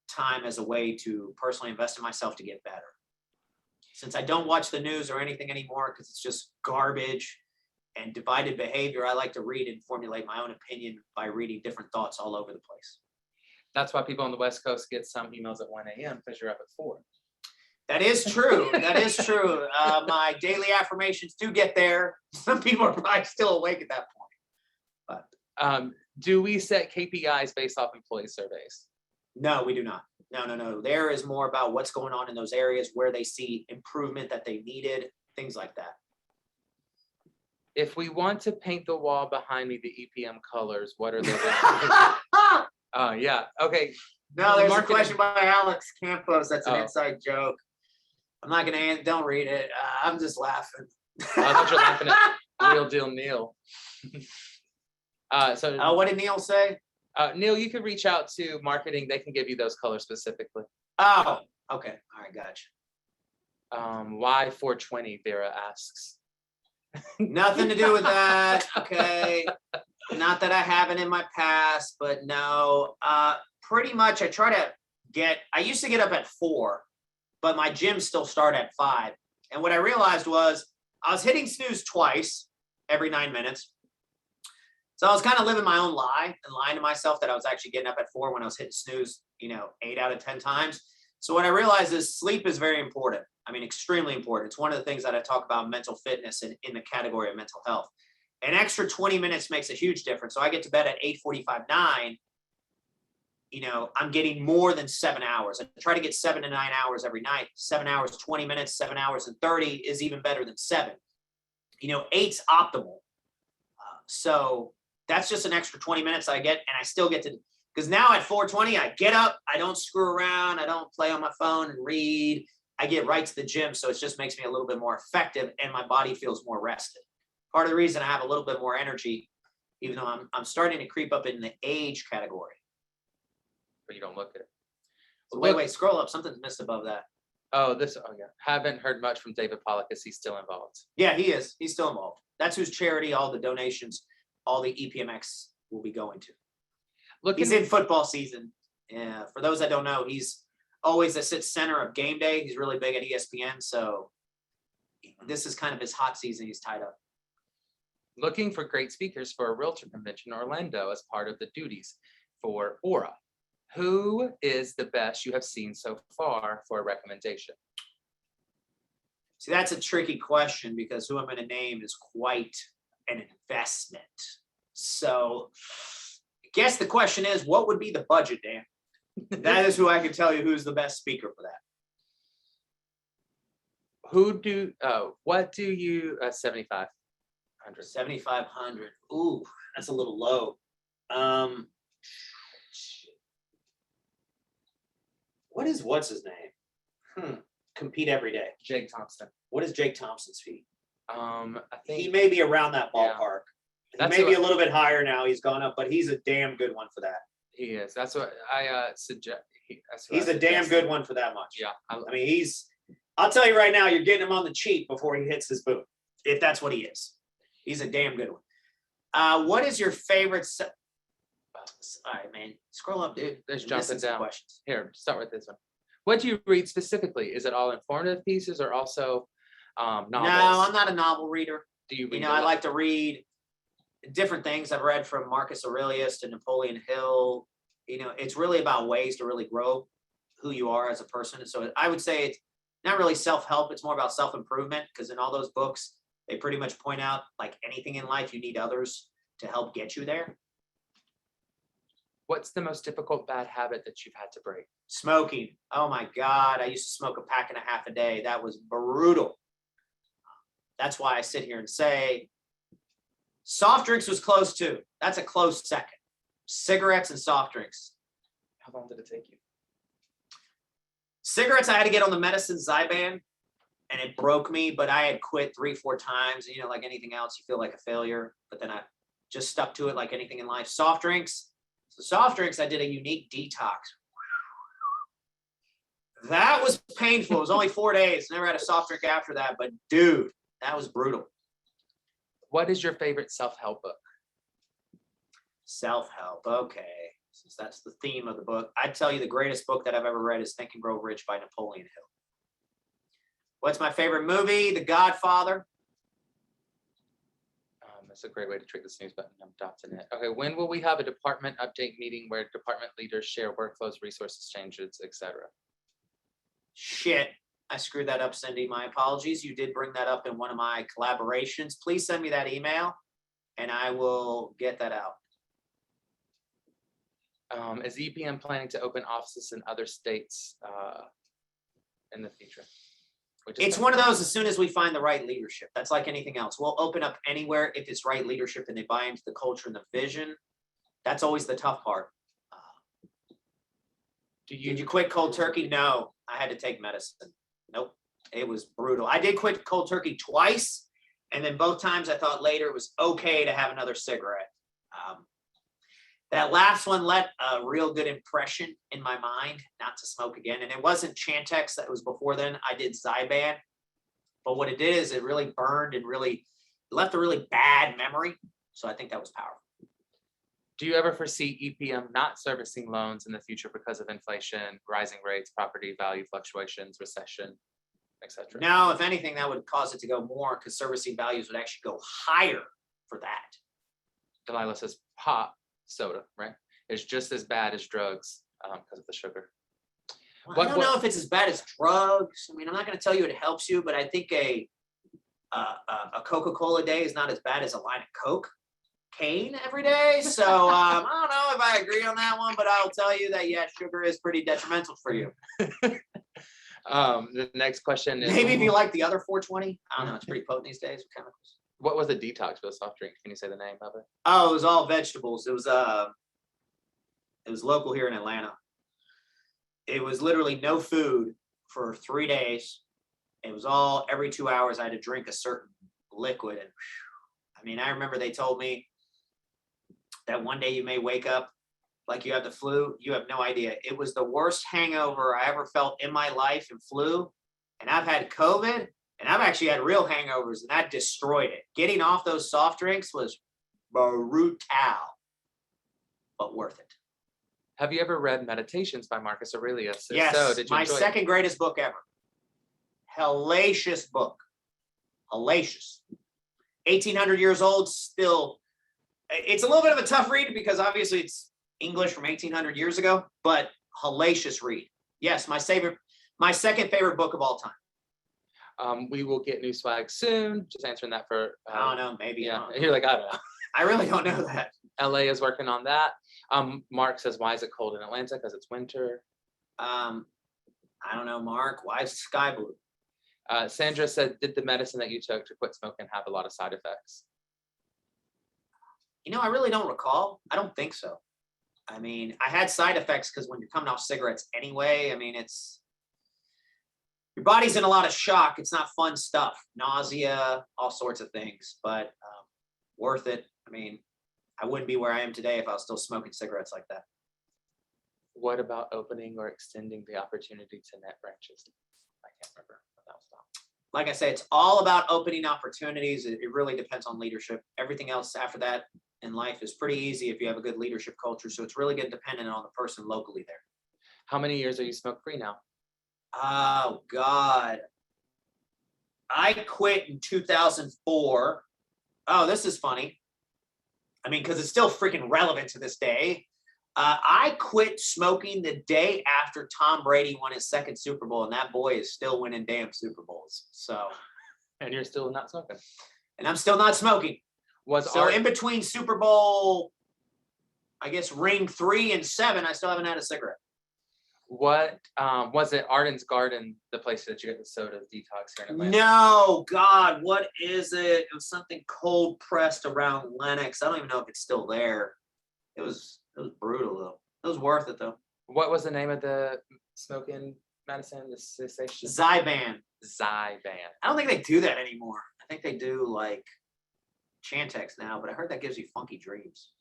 time as a way to personally invest in myself to get better. Since I don't watch the news or anything anymore because it's just garbage and divided behavior, I like to read and formulate my own opinion by reading different thoughts all over the place. That's why people on the West Coast get some emails at 1 a.m. because you're up at 4. That is true. That is true. My daily affirmations do get there. Some people are probably still awake at that point. But do we set KPIs based off employee surveys? no, we do not. No. There is more about what's going on in those areas where they see improvement that they needed, things like that. If we want to paint the wall behind me the EPM colors, what are they? Oh, yeah. Okay. No, there's Marketing. a question by Alex Campos. That's an Oh. inside joke. I'm not gonna. Don't read it. I'm just laughing. I thought you're laughing at Real Deal Neil. What did Neil say? Neil, you could reach out to marketing. They can give you those colors specifically. Oh, okay. All right, gotcha. Why 420? Vera asks. Nothing to do with that. Okay. Not that I haven't in my past, but no. Pretty much I used to get up at 4, but my gym still start at 5. And what I realized was I was hitting snooze twice every 9 minutes. So I was kind of living my own lie and lying to myself that I was actually getting up at 4 when I was hitting snooze, 8 out of 10 times. So what I realized is sleep is very important. Extremely important. It's one of the things that I talk about mental fitness in the category of mental health. An extra 20 minutes makes a huge difference. So I get to bed at 8:45, 9. I'm getting more than 7 hours. I try to get 7 to 9 hours every night. 7 hours, 20 minutes, 7 hours and 30 is even better than 7. 8's optimal. So that's just an extra 20 minutes I get, and I still get to, because now at 4:20, I get up, I don't screw around, I don't play on my phone and read. I get right to the gym, so it just makes me a little bit more effective, and my body feels more rested. Part of the reason I have a little bit more energy, even though I'm starting to creep up in the age category. But you don't look at it. So wait, scroll up. Something's missed above that. Oh, yeah. Haven't heard much from David Pollock. Is he still involved? Yeah, he is. He's still involved. That's whose charity all the donations, all the EPMX will be going to. He's in football season. Yeah. For those that don't know, he's always the center of game day. He's really big at ESPN. So this is kind of his hot season. He's tied up. Looking for great speakers for a realtor convention in Orlando as part of the duties for Aura. Who is the best you have seen so far for a recommendation? See, that's a tricky question because who I'm going to name is quite an investment. So I guess the question is, what would be the budget, Dan? That is who I can tell you who's the best speaker for that. What do you, 7,500. 7,500. Ooh, that's a little low. What's his name? Compete every day. Jake Thompson. What is Jake Thompson's fee? I think He may be around that ballpark. That's He may be what- a little bit higher now. He's gone up, but he's a damn good one for that. he is. That's what I suggest. He's a damn good one for that much. Yeah. I'll tell you right now, you're getting him on the cheap before he hits his boot, if that's what he is. He's a damn good one. What is your favorite? All right, man. Scroll up, dude. There's You're jumping missing some down. questions. Here, start with this one. What do you read specifically? Is it all informative pieces or also novels? No, I'm not a novel reader. Do you read? I like to read different things. I've read from Marcus Aurelius to Napoleon Hill. It's really about ways to really grow who you are as a person. So I would say it's not really self-help. It's more about self-improvement, because in all those books, they pretty much point out, like anything in life, you need others to help get you there. What's the most difficult bad habit that you've had to break? Smoking. Oh my God. I used to smoke a pack and a half a day. That was brutal. That's why I sit here and say soft drinks was close too. That's a close second. cigarettes and soft drinks. How long did it take you? Cigarettes, I had to get on the medicine Zyban, and it broke me, but I had quit 3-4 times. You know, like anything else, you feel like a failure, but then I just stuck to it like anything in life. Soft drinks. So soft drinks, I did a unique detox. That was painful. It was only 4 days. Never had a soft drink after that, but dude, that was brutal. What is your favorite self-help book? Self-help. Okay. Since that's the theme of the book, I'd tell you the greatest book that I've ever read is Think and Grow Rich by Napoleon Hill. What's my favorite movie? The Godfather. That's a great way to trick the snooze button. I'm adopting it. Okay, when will we have a department update meeting where department leaders share workflows, resources, changes, etc.? Shit, I screwed that up, Cindy. My apologies. You did bring that up in one of my collaborations. Please send me that email and I will get that out. Is EPM planning to open offices in other states in the future? It's one of those, as soon as we find the right leadership. That's like anything else. We'll open up anywhere if it's right leadership and they buy into the culture and the vision. That's always the tough part. Did you quit cold turkey? No, I had to take medicine. Nope, it was brutal. I did quit cold turkey twice, and then both times I thought later it was okay to have another cigarette. That last one left a real good impression in my mind not to smoke again. And it wasn't Chantix, that was before then. I did Zyban. But what it did is it really burned and really left a really bad memory. So I think that was powerful. Do you ever foresee EPM not servicing loans in the future because of inflation, rising rates, property value fluctuations, recession, etc.? No, if anything, that would cause it to go more because servicing values would actually go higher for that. Delilah says pop soda, right? It's just as bad as drugs because of the sugar. Well, I don't know if it's as bad as drugs. I mean, I'm not going to tell you it helps you, but I think a Coca-Cola day is not as bad as a line of cocaine every day. So I don't know if I agree on that one, but I'll tell you that, yeah, sugar is pretty detrimental for you. The next question is, maybe if you like the other 420, I don't know, it's pretty potent these days with chemicals. What was the detox for the soft drink? Can you say the name of it? Oh, it was all vegetables. It was local here in Atlanta. It was literally no food for 3 days. It was all every 2 hours I had to drink a certain liquid. And I mean, I remember they told me that one day you may wake up like you have the flu. You have no idea. It was the worst hangover I ever felt in my life and flu. And I've had COVID. And I've actually had real hangovers, and that destroyed it. Getting off those soft drinks was brutal, but worth it. Have you ever read Meditations by Marcus Aurelius? Yes, so, did you my enjoy second greatest book ever. Hellacious book. Hellacious. 1,800 years old, still. It's a little bit of a tough read because obviously it's English from 1,800 years ago, but hellacious read. Yes, my second favorite book of all time. We will get new swag soon. Just answering that for. I don't know, maybe. Yeah, you're like, I don't know. I really don't know that. LA is working on that. Mark says, why is it cold in Atlanta? Because it's winter. I don't know, Mark. Why is the sky blue? Sandra said, did the medicine that you took to quit smoking have a lot of side effects? You know, I really don't recall. I don't think so. I mean, I had side effects because when you're coming off cigarettes anyway, I mean, your body's in a lot of shock. It's not fun stuff. Nausea, all sorts of things, but worth it. I mean, I wouldn't be where I am today if I was still smoking cigarettes like that. What about opening or extending the opportunity to net branches? I can't remember what that was about. Like I say, it's all about opening opportunities. It really depends on leadership. Everything else after that in life is pretty easy if you have a good leadership culture. So it's really good dependent on the person locally there. How many years are you smoke-free now? Oh, God. I quit in 2004. Oh, this is funny. I mean, because it's still freaking relevant to this day. I quit smoking the day after Tom Brady won his second Super Bowl, and that boy is still winning damn Super Bowls. So, and you're still not smoking. And I'm still not smoking. In between Super Bowl, I guess ring 3 and 7, I still haven't had a cigarette. What was it? Arden's Garden, the place that you get the soda detox here in Atlanta? No, God, what is it? It was something cold pressed around Lenox. I don't even know if it's still there. It was It was brutal though. It was worth it though. What was the name of the smoking medicine? The cessation? Zyban. Zyban. I don't think they do that anymore. I think they do like Chantix now, but I heard that gives you funky dreams.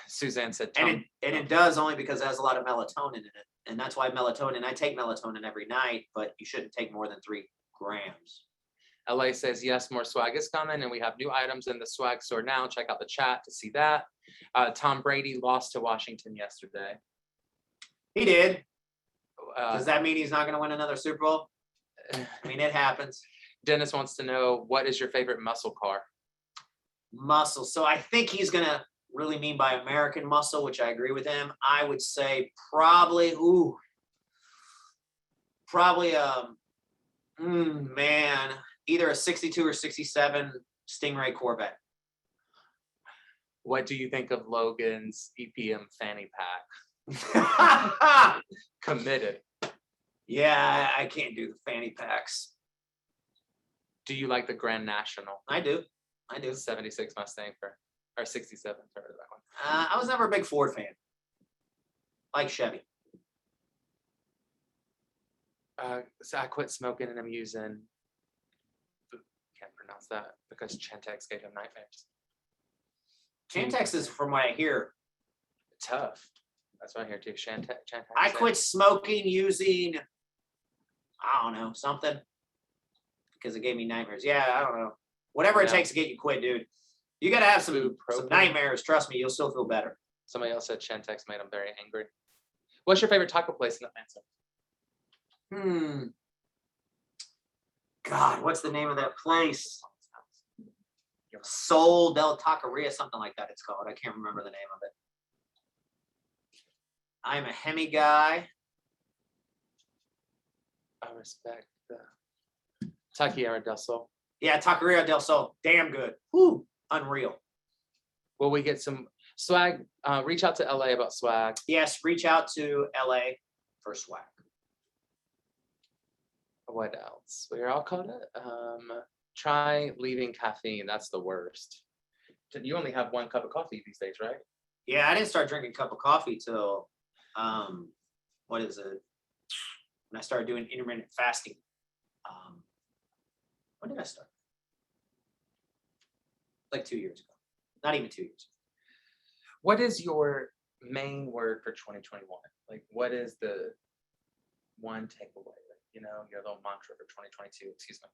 Suzanne said, And it does only because it has a lot of melatonin in it. And that's why melatonin, I take melatonin every night, but you shouldn't take more than 3 grams. LA says, yes, more swag is coming, and we have new items in the swag store now. Check out the chat to see that. Tom Brady lost to Washington yesterday. He did. Does that mean he's not going to win another Super Bowl? I mean, it happens. Dennis wants to know, what is your favorite muscle car? Muscle. So I think he's going to really mean by American muscle, which I agree with him. I would say probably, man, either a 62 or 67 Stingray Corvette. What do you think of Logan's EPM fanny pack? Committed. Yeah, I can't do the fanny packs. Do you like the Grand National? I do. 76 Mustang or 67 for that one. I was never a big Ford fan. Like Chevy. So I quit smoking and I'm using, can't pronounce that because Chantix gave him nightmares. Chantix is, from what I hear, tough. That's what I hear too. Chantix. I quit smoking using, I don't know, something, because it gave me nightmares. Yeah, I don't know. Whatever it takes to get you quit, dude. You got to have some nightmares. Trust me, you'll still feel better. Somebody else said Chantix made them very angry. What's your favorite taco place in Atlanta? God, what's the name of that place? Soul del Taqueria, something like that it's called. I can't remember the name of it. I'm a Hemi guy. I respect the Taqueria del Sol. Yeah, Taqueria del Sol. Damn good. Woo, unreal. Will we get some swag? Reach out to LA about swag. Yes, reach out to LA for swag. What else? We're all caught up. Try leaving caffeine. That's the worst. You only have 1 cup of coffee these days, right? Yeah, I didn't start drinking a cup of coffee till, what is it? When I started doing intermittent fasting. When did I start? Like 2 years ago. Not even 2 years. What is your main word for 2021? Like, what is the one takeaway? You know, your little mantra for 2022, excuse me.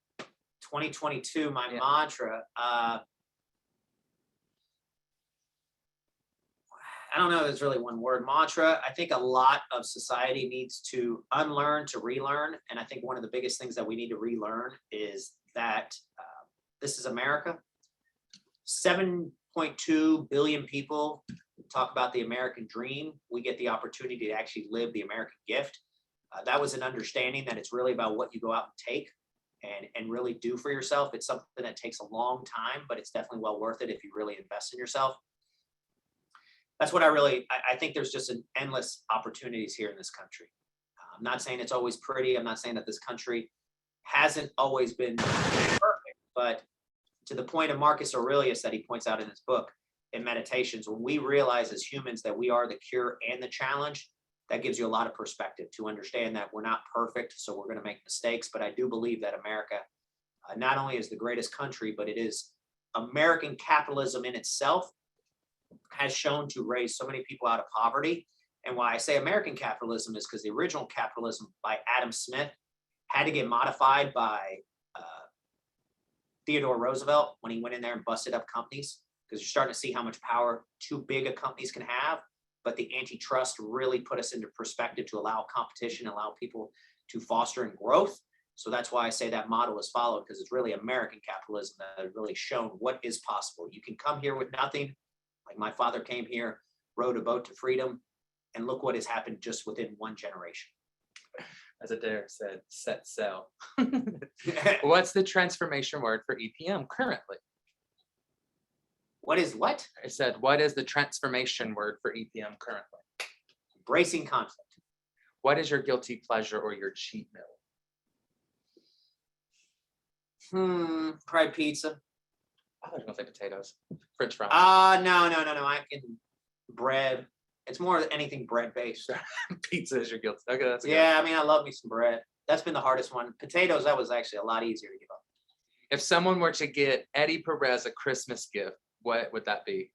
2022, my mantra. I don't know if there's really one word. Mantra. I think a lot of society needs to unlearn to relearn. And I think one of the biggest things that we need to relearn is that this is America. 7.2 billion people talk about the American dream. We get the opportunity to actually live the American gift. That was an understanding that it's really about what you go out and take and really do for yourself. It's something that takes a long time, but it's definitely well worth it if you really invest in yourself. That's what I think there's just an endless opportunities here in this country. I'm not saying it's always pretty. I'm not saying that this country hasn't always been perfect, but to the point of Marcus Aurelius that he points out in his book, in Meditations, when we realize as humans that we are the cure and the challenge, that gives you a lot of perspective to understand that we're not perfect, so we're going to make mistakes. But I do believe that America not only is the greatest country, but it is American capitalism in itself has shown to raise so many people out of poverty. And why I say American capitalism is because the original capitalism by Adam Smith had to get modified by Theodore Roosevelt when he went in there and busted up companies, because you're starting to see how much power too big a companies can have. But the antitrust really put us into perspective to allow competition, allow people to foster and growth. So that's why I say that model is followed, because it's really American capitalism that has really shown what is possible. You can come here with nothing. Like my father came here, rowed a boat to freedom, and look what has happened just within one generation. As Adair said, set sail. What's the transformation word for EPM currently? What is what? I said, what is the transformation word for EPM currently? Embracing conflict. What is your guilty pleasure or your cheat meal? Fried pizza. I was gonna say potatoes. French fries. No. I can bread. It's more than anything bread based. Pizza is your guilty. Okay, that's good. Yeah, I mean, I love me some bread. That's been the hardest one. Potatoes, that was actually a lot easier to give up. If someone were to get Eddy Perez a Christmas gift, what would that be?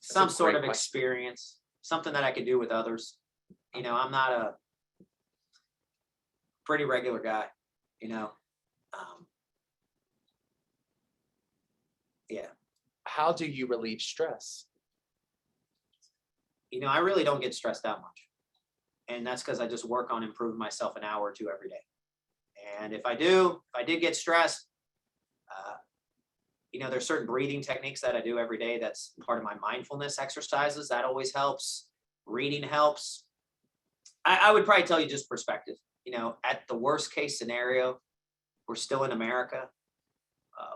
Some a sort great of question. experience, something that I could do with others. You know, I'm not a pretty regular guy, you know. Yeah, How do you relieve stress? you know, I really don't get stressed out much. And that's because I just work on improving myself an hour or two every day. And if I did get stressed, you know, there's certain breathing techniques that I do every day. That's part of my mindfulness exercises. That always helps. Reading helps. I would probably tell you just perspective. You know, at the worst case scenario, we're still in America.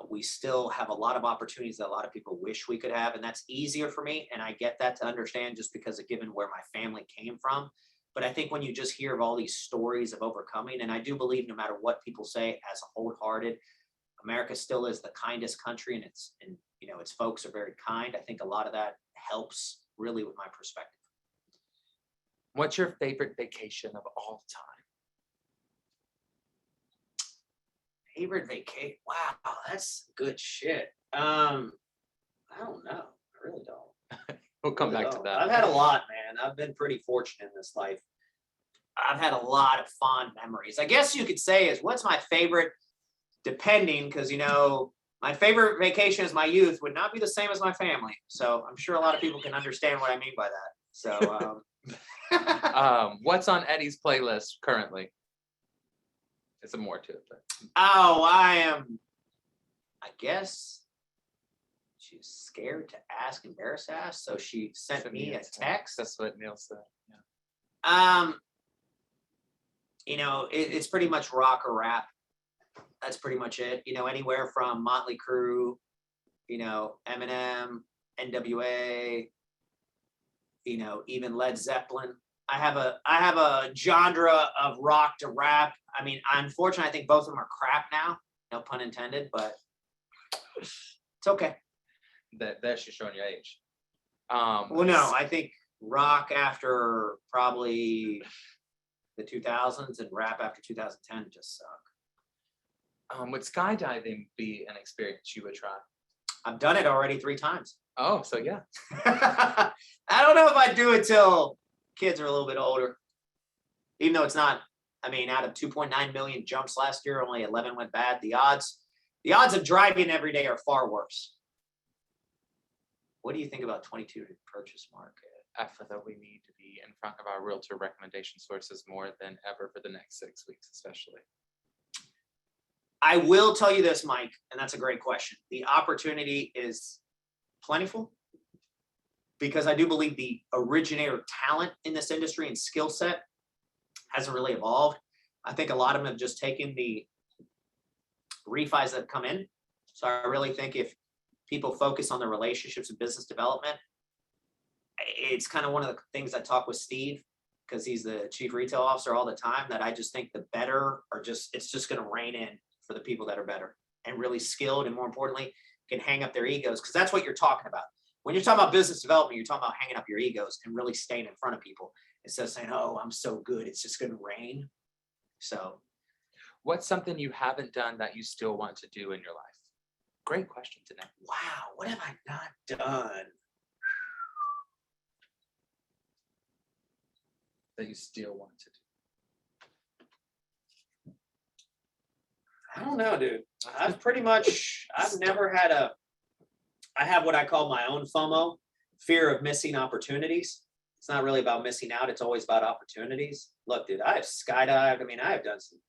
We still have a lot of opportunities that a lot of people wish we could have, and that's easier for me. And I get that to understand just because of given where my family came from. But I think when you just hear of all these stories of overcoming, and I do believe no matter what people say, as a wholehearted, America still is the kindest country, and you know, its folks are very kind. I think a lot of that helps really with my perspective. What's your favorite vacation of all time? Favorite vacation? Wow, that's good shit. I don't know. I really don't. We'll come Really back to don't. that. I've had a lot, man. I've been pretty fortunate in this life. I've had a lot of fond memories. I guess you could say is what's my favorite, depending, because you know, my favorite vacation as my youth would not be the same as my family. So I'm sure a lot of people can understand what I mean by that. So What's on Eddy's playlist currently? It's a more to it, but oh, I guess she's scared to ask, embarrassed to ask, so she sent me a text. that's what Neil said. Yeah. You know, it's pretty much rock or rap. That's pretty much it. You know, anywhere from Motley Crue, you know, Eminem, NWA, you know, even Led Zeppelin. I have a genre of rock to rap. I mean, unfortunately, I think both of them are crap now. No pun intended, but it's okay. That's just showing your age. Well, no, I think rock after probably the 2000s and rap after 2010 just suck. Would skydiving be an experience you would try? I've done it already 3 times. Oh, so yeah. I don't know if I'd do it till kids are a little bit older. Even though it's not, I mean, out of 2.9 million jumps last year, only 11 went bad. The odds of driving every day are far worse. What do you think about 22 to purchase market? I feel that we need to be in front of our realtor recommendation sources more than ever for the next 6 weeks, especially. I will tell you this, Mike, and that's a great question. The opportunity is plentiful because I do believe the originator talent in this industry and skill set hasn't really evolved. I think a lot of them have just taken the refis that have come in. So I really think if people focus on the relationships and business development, it's kind of one of the things I talk with Steve, because he's the chief retail officer all the time, that I just think the better are just, it's just going to rein in for the people that are better and really skilled, and more importantly, can hang up their egos, because that's what you're talking about. When you're talking about business development, you're talking about hanging up your egos and really staying in front of people instead of saying, oh, I'm so good, it's just going to rain. So what's something you haven't done that you still want to do in your life? Great question today. Wow, what have I not done? That you still want to do. I don't know, dude. I've never had I have what I call my own FOMO, fear of missing opportunities. It's not really about missing out. It's always about opportunities. Look, dude, I have skydived. I mean, I have done some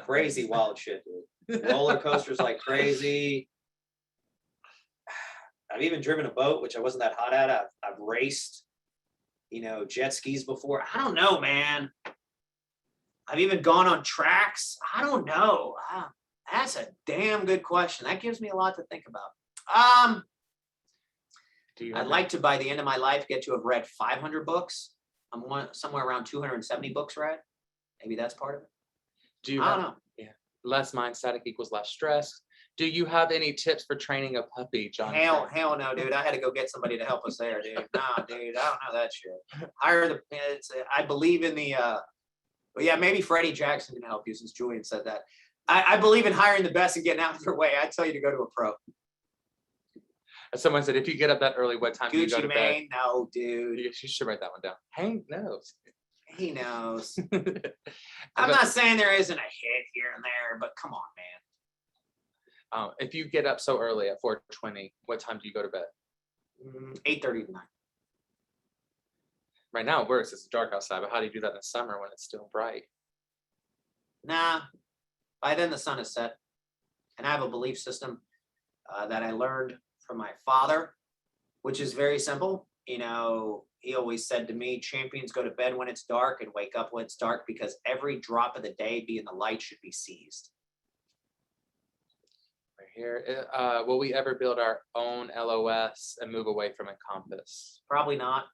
crazy wild shit, dude. Roller coasters like crazy. I've even driven a boat, which I wasn't that hot at. I've raced, you know, jet skis before. I don't know, man. I've even gone on tracks. I don't know. That's a damn good question. That gives me a lot to think about. I'd like to, by the end of my life, get to have read 500 books. I'm somewhere around 270 books read. Maybe that's part of it. I don't know. Yeah. Less mind static equals less stress. Do you have any tips for training a puppy, John? Hell no, dude. I had to go get somebody to help us there, dude. Nah, dude, I don't know that shit. I believe in the, but yeah, maybe Freddie Jackson can help you since Julian said that. I believe in hiring the best and getting out of their way. I tell you to go to a pro. Someone said, if you get up that early, what time do you go Gucci to Mane, bed? no, dude. You should write that one down. Hank knows. He knows. I'm not saying there isn't a hit here and there, but come on, man. If you get up so early at 4:20, what time do you go to bed? 8:30 to 9. Right now it works. It's dark outside, but how do you do that in the summer when it's still bright? Nah, by then the sun is set. And I have a belief system that I learned from my father, which is very simple. You know, he always said to me, champions go to bed when it's dark and wake up when it's dark because every drop of the day being the light should be seized. Right here. Will we ever build our own LOS and move away from Encompass? Probably not.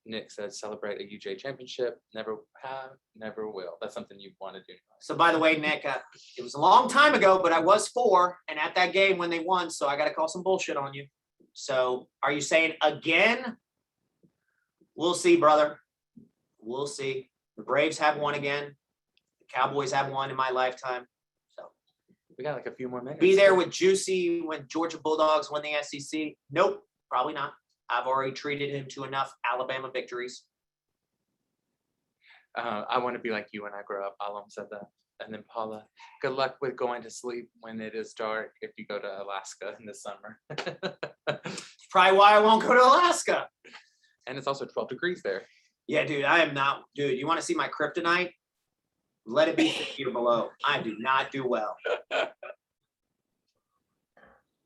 Nick said, celebrate a UJ championship. Never have, never will. That's something you want to do. So by the way, Nick, it was a long time ago, but I was 4 and at that game when they won, so I got to call some bullshit on you. So are you saying again? We'll see, brother. We'll see. The Braves have won again. The Cowboys have won in my lifetime. So we got like a few more minutes. Be there with Juicy when Georgia Bulldogs won the SEC. Nope, probably not. I've already treated him to enough Alabama victories. I want to be like you when I grow up. Alam said that. And then Paula, good luck with going to sleep when it is dark if you go to Alaska in the summer. Probably why I won't go to Alaska. And it's also 12 degrees there. Yeah, dude, I am not. Dude, you want to see my kryptonite? Let it be 50 or below. I do not do well.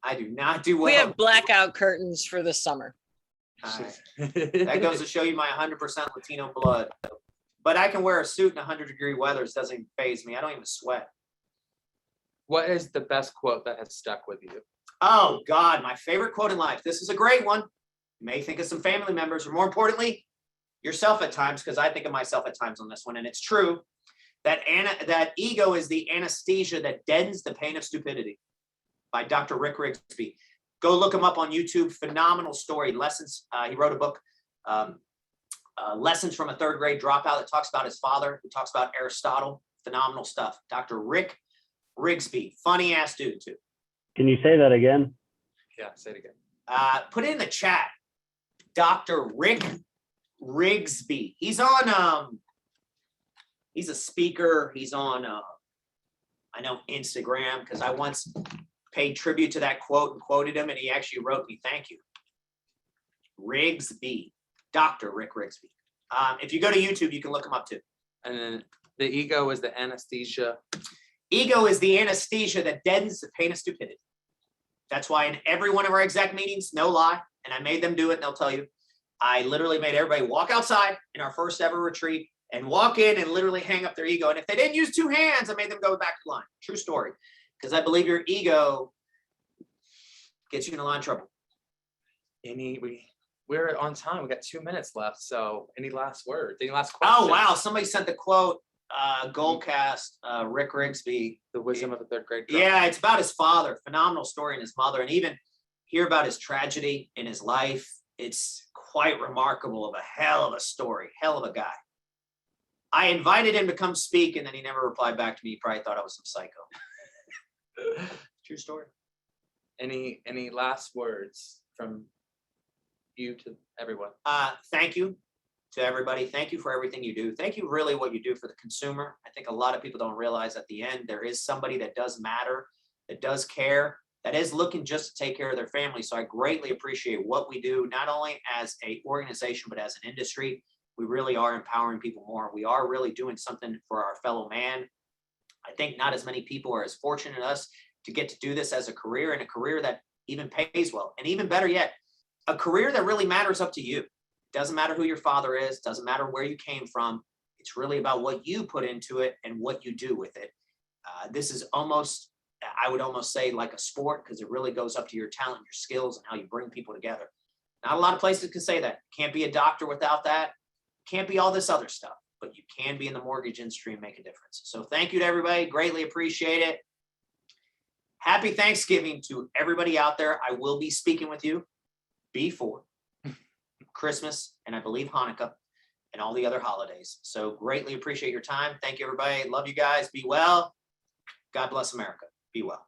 I do not do well. We have blackout curtains for the summer. That goes to show you my 100% Latino blood. But I can wear a suit in 100-degree weather. It doesn't even faze me. I don't even sweat. What is the best quote that has stuck with you? Oh, God, my favorite quote in life. This is a great one. You may think of some family members, or more importantly, yourself at times, because I think of myself at times on this one. And it's true that ego is the anesthesia that deadens the pain of stupidity, by Dr. Rick Rigsby. Go look him up on YouTube. Phenomenal story. Lessons. He wrote a book, Lessons from a Third Grade Dropout, that talks about his father. He talks about Aristotle. Phenomenal stuff. Dr. Rick Rigsby. Funny ass dude, too. Can you say that again? Yeah, say it again. Put it in the chat. Dr. Rick Rigsby. He's on, he's a speaker. He's on, I know, Instagram, because I once paid tribute to that quote and quoted him, and he actually wrote me, thank you. Rigsby, Dr. Rick Rigsby. If you go to YouTube, you can look him up too. And then the ego is the anesthesia. Ego is the anesthesia that deadens the pain of stupidity. That's why in every one of our exec meetings, no lie, and I made them do it, and they'll tell you, I literally made everybody walk outside in our first ever retreat and walk in and literally hang up their ego. And if they didn't use 2 hands, I made them go back to the line. True story. Because I believe your ego gets you in a lot of trouble. We're on time. We got 2 minutes left. So any last words? Any last questions? Oh, wow. Somebody sent the quote, Goldcast, Rick Rigsby. The wisdom of a third grade. Yeah, it's about his father. Phenomenal story, and his mother. And even hear about his tragedy in his life. It's quite remarkable, of a hell of a story. Hell of a guy. I invited him to come speak, and then he never replied back to me. He probably thought I was some psycho. True story. Any last words from you to everyone? Thank you to everybody. Thank you for everything you do. Thank you really what you do for the consumer. I think a lot of people don't realize at the end there is somebody that does matter, that does care, that is looking just to take care of their family. So I greatly appreciate what we do, not only as an organization, but as an industry. We really are empowering people more. We are really doing something for our fellow man. I think not as many people are as fortunate as us to get to do this as a career, and a career that even pays well. And even better yet, a career that really matters up to you. Doesn't matter who your father is, doesn't matter where you came from. It's really about what you put into it and what you do with it. This is almost, I would almost say, like a sport, because it really goes up to your talent, your skills, and how you bring people together. Not a lot of places can say that. Can't be a doctor without that. Can't be all this other stuff, but you can be in the mortgage industry and make a difference. So thank you to everybody. Greatly appreciate it. Happy Thanksgiving to everybody out there. I will be speaking with you before Christmas and I believe Hanukkah and all the other holidays. So greatly appreciate your time. Thank you, everybody. Love you guys. Be well. God bless America. Be well.